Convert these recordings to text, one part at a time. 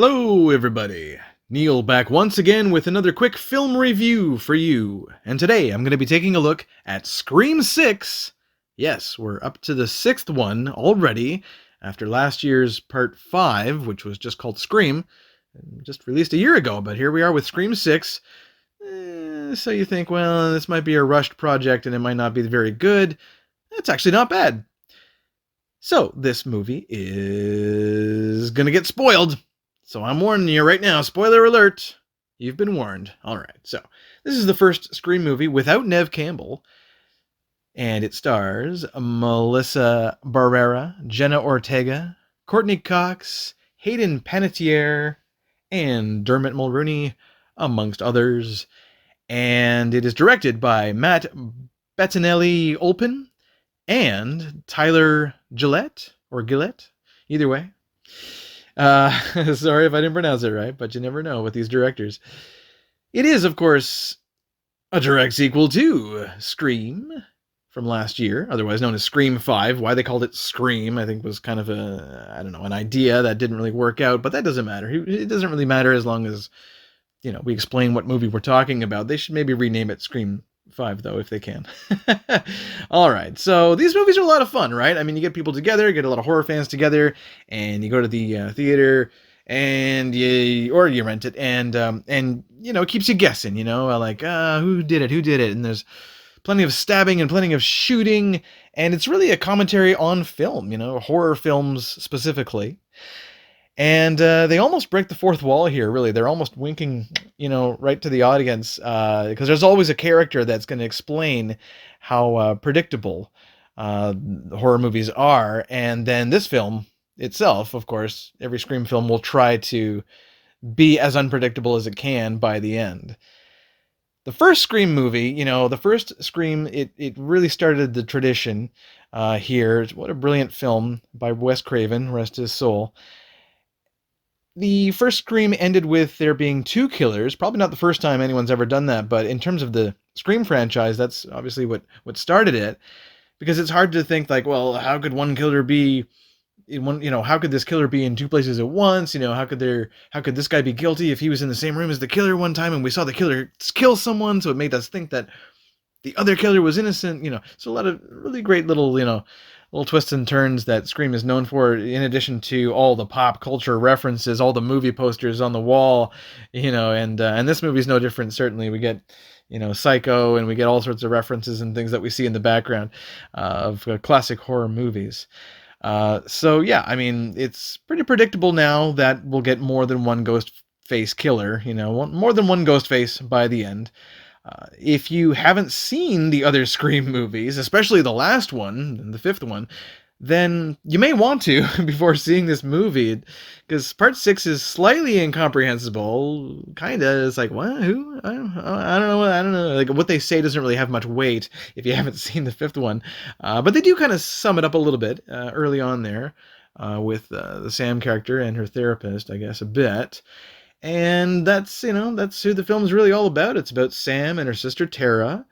Hello, everybody. Neil back once again with another quick film review for you. And today I'm going to be taking a look at Scream 6. Yes, we're up to the 6th one already after last year's Part 5, which was just called Scream. Just released a year ago, but here we are with Scream 6. So you think, well, this might be a rushed project and it might not be very good. It's actually not bad. So this movie is going to get spoiled. So I'm warning you right now, spoiler alert, you've been warned. Alright, so this is the first Scream movie without Neve Campbell, and it stars Melissa Barrera, Jenna Ortega, Courtney Cox, Hayden Panettiere, and Dermot Mulroney, amongst others. And it is directed by Matt Bettinelli-Olpin and Tyler Gillette, or Gillette, either way. Sorry if I didn't pronounce it right, but you never know with these directors. It is, of course, a direct sequel to Scream from last year, otherwise known as Scream 5. Why they called it Scream, I think, was kind of an idea that didn't really work out, but that doesn't matter. It doesn't really matter as long as, we explain what movie we're talking about. They should maybe rename it Scream 5, though, if they can. All right, so these movies are a lot of fun, right? I mean, you get people together, you get a lot of horror fans together, and you go to the theater, and you rent it, and it keeps you guessing, like, who did it, and there's plenty of stabbing and plenty of shooting, and it's really a commentary on film, horror films specifically. And they almost break the fourth wall here, really. They're almost winking, right to the audience, because there's always a character that's going to explain how predictable horror movies are. And then this film itself, of course, every Scream film will try to be as unpredictable as it can by the end. The first Scream movie, the first Scream, it really started the tradition here. What a brilliant film by Wes Craven, rest his soul. The first Scream ended with there being two killers. Probably not the first time anyone's ever done that, but in terms of the Scream franchise, that's obviously what started it. Because it's hard to think like, well, how could one killer be in one, how could this killer be in two places at once? How could this guy be guilty if he was in the same room as the killer one time and we saw the killer kill someone, so it made us think that the other killer was innocent, So a lot of really great little, little twists and turns that Scream is known for, in addition to all the pop culture references, all the movie posters on the wall, and this movie's no different. Certainly we get, Psycho, and we get all sorts of references and things that we see in the background of classic horror movies. So yeah, I mean, it's pretty predictable now that we'll get more than one ghost face killer, more than one ghost face by the end. If you haven't seen the other Scream movies, especially the last one, the fifth one, then you may want to before seeing this movie, because Part 6 is slightly incomprehensible. Kinda, it's like, what? Who? I don't know. Like, what they say doesn't really have much weight if you haven't seen the fifth one. But they do kind of sum it up a little bit early on there with the Sam character and her therapist, I guess, a bit. And that's who the film is really all about. It's about Sam and her sister Tara,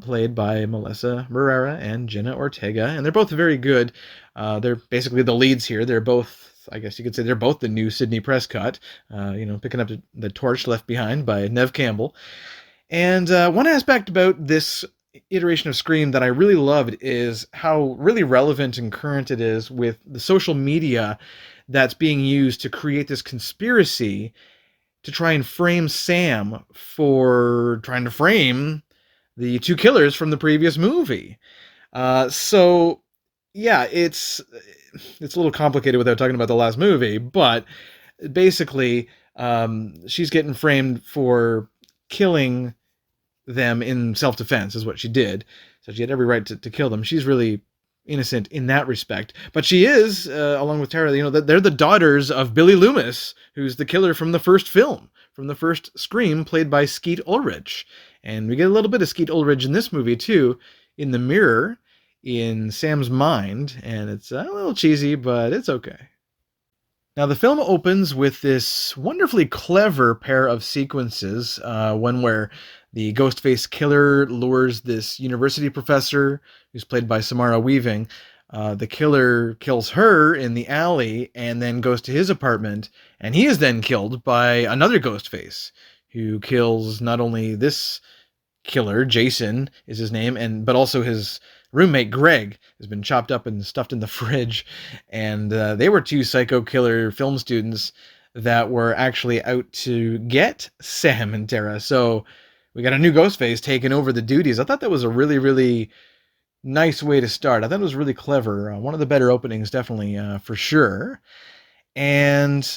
played by Melissa Barrera and Jenna Ortega, and they're both very good. They're basically the leads here. They're both, I guess you could say, they're both the new Sidney Prescott, picking up the torch left behind by Neve Campbell. And one aspect about this iteration of Scream that I really loved is how really relevant and current it is with the social media that's being used to create this conspiracy to try and frame Sam for trying to frame the two killers from the previous movie. So yeah, it's a little complicated without talking about the last movie, but basically she's getting framed for killing them in self-defense is what she did. So she had every right to kill them. She's really innocent in that respect, but she is, along with Tara, they're the daughters of Billy Loomis, who's the killer from the first film, from the first Scream, played by Skeet Ulrich. And we get a little bit of Skeet Ulrich in this movie too, in the mirror, in Sam's mind, and it's a little cheesy, but it's okay. Now, the film opens with this wonderfully clever pair of sequences, one where the Ghostface killer lures this university professor, who's played by Samara Weaving, The killer kills her in the alley and then goes to his apartment, and he is then killed by another Ghostface, who kills not only this killer, Jason is his name, but also his roommate Greg has been chopped up and stuffed in the fridge. And they were two psycho killer film students that were actually out to get Sam and Tara. So we got a new Ghostface taking over the duties. I thought that was a really, really nice way to start. I thought it was really clever. One of the better openings, definitely, for sure. And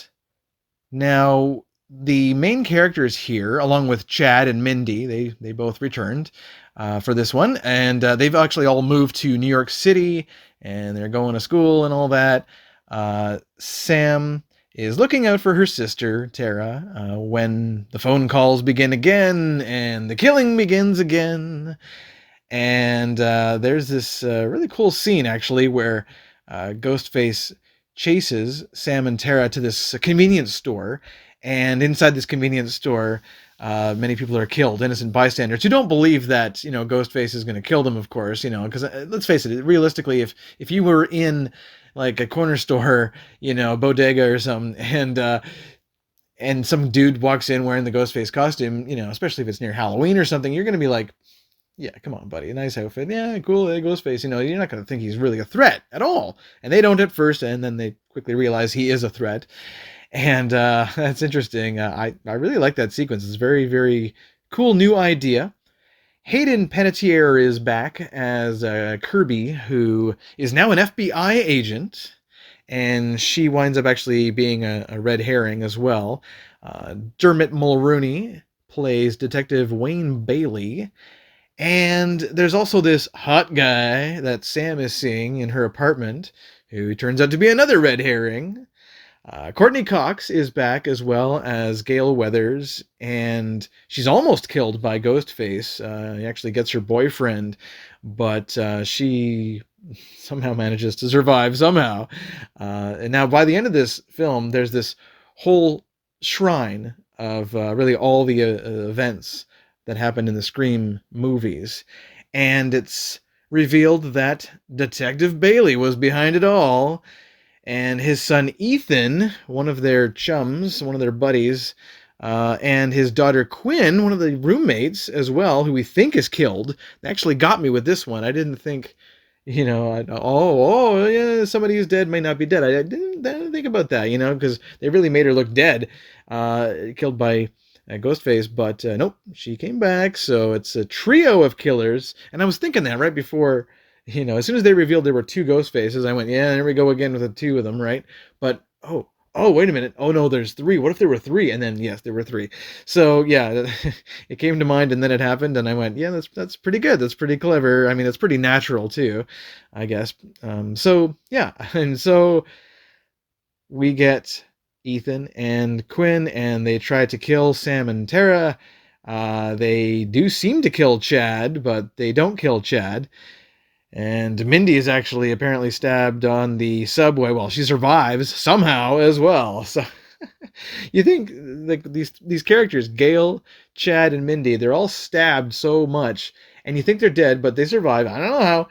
now the main characters here, along with Chad and Mindy, they both returned for this one, and they've actually all moved to New York City, and they're going to school and all that. Sam is looking out for her sister, Tara, when the phone calls begin again, and the killing begins again. And there's this really cool scene, actually, where Ghostface chases Sam and Tara to this convenience store, and inside this convenience store, many people are killed, innocent bystanders who don't believe that, Ghostface is going to kill them, of course, because let's face it, realistically, if you were in like a corner store, bodega or something, and some dude walks in wearing the Ghostface costume, especially if it's near Halloween or something, you're going to be like, yeah, come on, buddy, nice outfit, yeah, cool, Ghostface, you're not going to think he's really a threat at all, and they don't at first, and then they quickly realize he is a threat. And that's interesting. I really like that sequence. It's a very, very cool new idea. Hayden Panettiere is back as Kirby, who is now an FBI agent, and she winds up actually being a red herring as well. Dermot Mulrooney plays Detective Wayne Bailey, and there's also this hot guy that Sam is seeing in her apartment, who turns out to be another red herring. Courtney Cox is back, as well as Gale Weathers, and she's almost killed by Ghostface. He actually gets her boyfriend, but she somehow manages to survive somehow. And now by the end of this film, there's this whole shrine of really all the events that happened in the Scream movies, and it's revealed that Detective Bailey was behind it all. And his son Ethan, one of their chums, one of their buddies, and his daughter Quinn, one of the roommates as well, who we think is killed. They actually got me with this one. I didn't think, yeah, somebody who's dead might not be dead. I didn't think about that, because they really made her look dead, killed by Ghostface, but nope, she came back. So it's a trio of killers. And I was thinking that right before, as soon as they revealed there were two Ghostfaces, I went, yeah, there we go again with the two of them, right? But, oh, wait a minute. Oh, no, there's three. What if there were three? And then, yes, there were three. So, yeah, it came to mind, and then it happened, and I went, yeah, that's pretty good. That's pretty clever. I mean, it's pretty natural, too, I guess. So, yeah, and so we get Ethan and Quinn, and they try to kill Sam and Tara. They do seem to kill Chad, but they don't kill Chad. And Mindy is actually apparently stabbed on the subway. Well, she survives somehow as well. So you think like these characters, Gale, Chad, and Mindy, they're all stabbed so much, and you think they're dead, but they survive. I don't know how.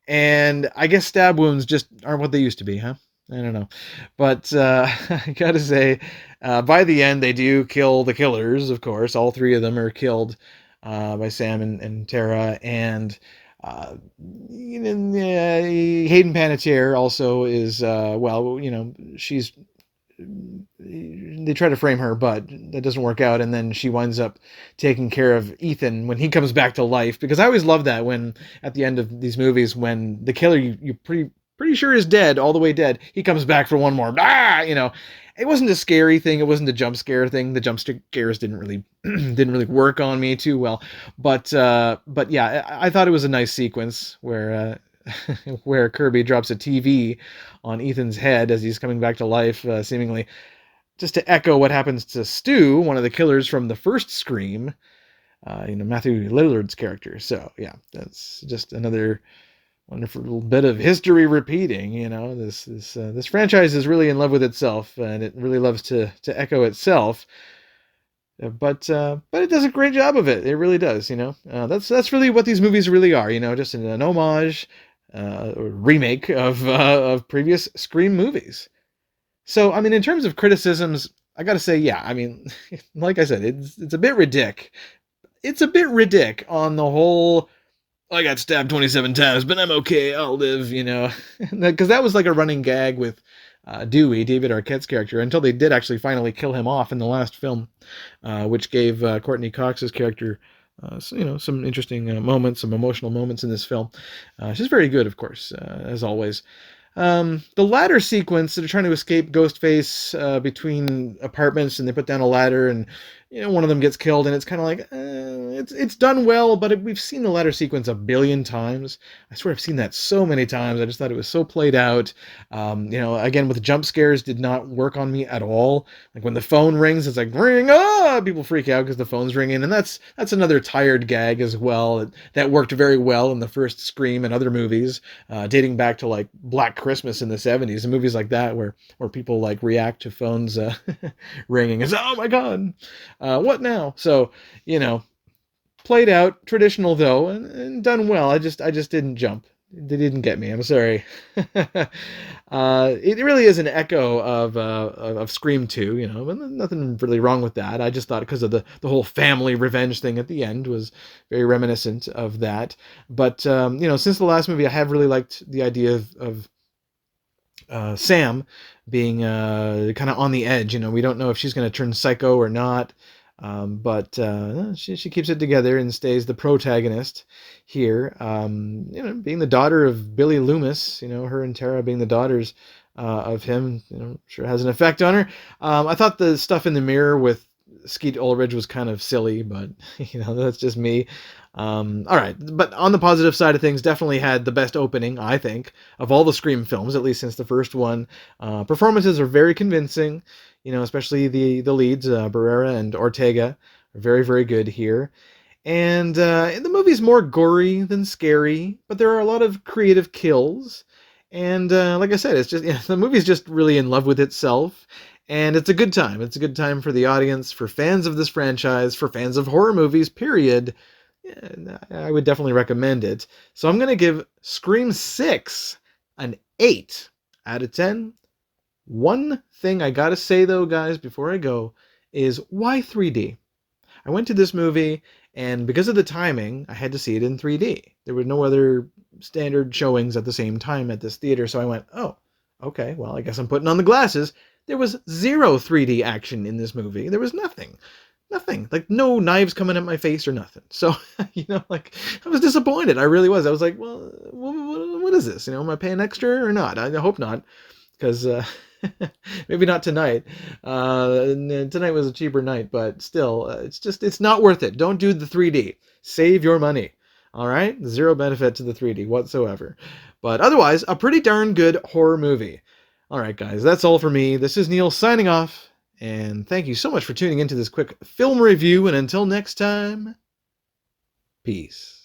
And I guess stab wounds just aren't what they used to be, huh? I don't know. But I gotta say, by the end, they do kill the killers, of course. All three of them are killed by Sam and Tara. And Hayden Panettiere also is, she's, they try to frame her, but that doesn't work out, and then she winds up taking care of Ethan when he comes back to life, because I always love that when, at the end of these movies, when the killer you're pretty sure is dead, all the way dead, he comes back for one more, it wasn't a scary thing, it wasn't a jump scare thing, the jump scares didn't really work on me too well, but yeah, I thought it was a nice sequence where where Kirby drops a TV on Ethan's head as he's coming back to life, seemingly just to echo what happens to Stu, one of the killers from the first Scream, Matthew Lillard's character. So yeah, that's just another wonderful bit of history repeating. This franchise is really in love with itself, and it really loves to echo itself. But it does a great job of it. It really does. That's really what these movies really are. Just an homage remake of previous Scream movies. So, I mean, in terms of criticisms, I gotta say, yeah, I mean, like I said, it's a bit ridiculous. It's a bit ridiculous on the whole. I got stabbed 27 times, but I'm okay. I'll live, because that was like a running gag with Dewey, David Arquette's character, until they did actually finally kill him off in the last film, which gave Courtney Cox's character, some interesting moments, some emotional moments in this film. She's very good, of course, as always. The ladder sequence, they're trying to escape Ghostface between apartments, and they put down a ladder, and one of them gets killed, and it's kind of like it's done well, but we've seen the ladder sequence a billion times. I swear I've seen that so many times. I just thought it was so played out. Again, with jump scares, did not work on me at all. Like when the phone rings, it's like ring, people freak out because the phone's ringing, and that's another tired gag as well. That worked very well in the first Scream and other movies, dating back to like Black Christmas in the 70s and movies like that, where people like react to phones ringing. It's oh my god, what now? So played out, traditional though, and done well. I just didn't jump. They didn't get me. I'm sorry. It really is an echo of Scream 2, but nothing really wrong with that. I just thought because of the whole family revenge thing at the end was very reminiscent of that. But since the last movie, I have really liked the idea of Sam being kind of on the edge. We don't know if she's going to turn psycho or not. But she keeps it together and stays the protagonist here. Being the daughter of Billy Loomis, her and Tara being the daughters of him, sure has an effect on her. I thought the stuff in the mirror with Skeet Ulrich was kind of silly, but that's just me. All right, but on the positive side of things, definitely had the best opening, I think, of all the Scream films, at least since the first one. Performances are very convincing, especially the leads, Barrera and Ortega, are very, very good here. And the movie's more gory than scary, but there are a lot of creative kills. And like I said, it's just the movie's just really in love with itself. And it's a good time. It's a good time for the audience, for fans of this franchise, for fans of horror movies, period. Yeah, I would definitely recommend it. So I'm going to give Scream 6 an 8 out of 10. One thing I got to say, though, guys, before I go, is why 3D? I went to this movie, and because of the timing, I had to see it in 3D. There were no other standard showings at the same time at this theater, so I went, oh, okay, well, I guess I'm putting on the glasses. There was zero 3D action in this movie. There was nothing. Like no knives coming at my face or nothing. So, like I was disappointed. I really was. I was like, well, what is this? Am I paying extra or not? I hope not, because maybe not tonight. Tonight was a cheaper night, but still, it's not worth it. Don't do the 3D. Save your money. All right? Zero benefit to the 3D whatsoever. But otherwise, a pretty darn good horror movie. All right, guys, that's all for me. This is Neil signing off. And thank you so much for tuning into this quick film review. And until next time, peace.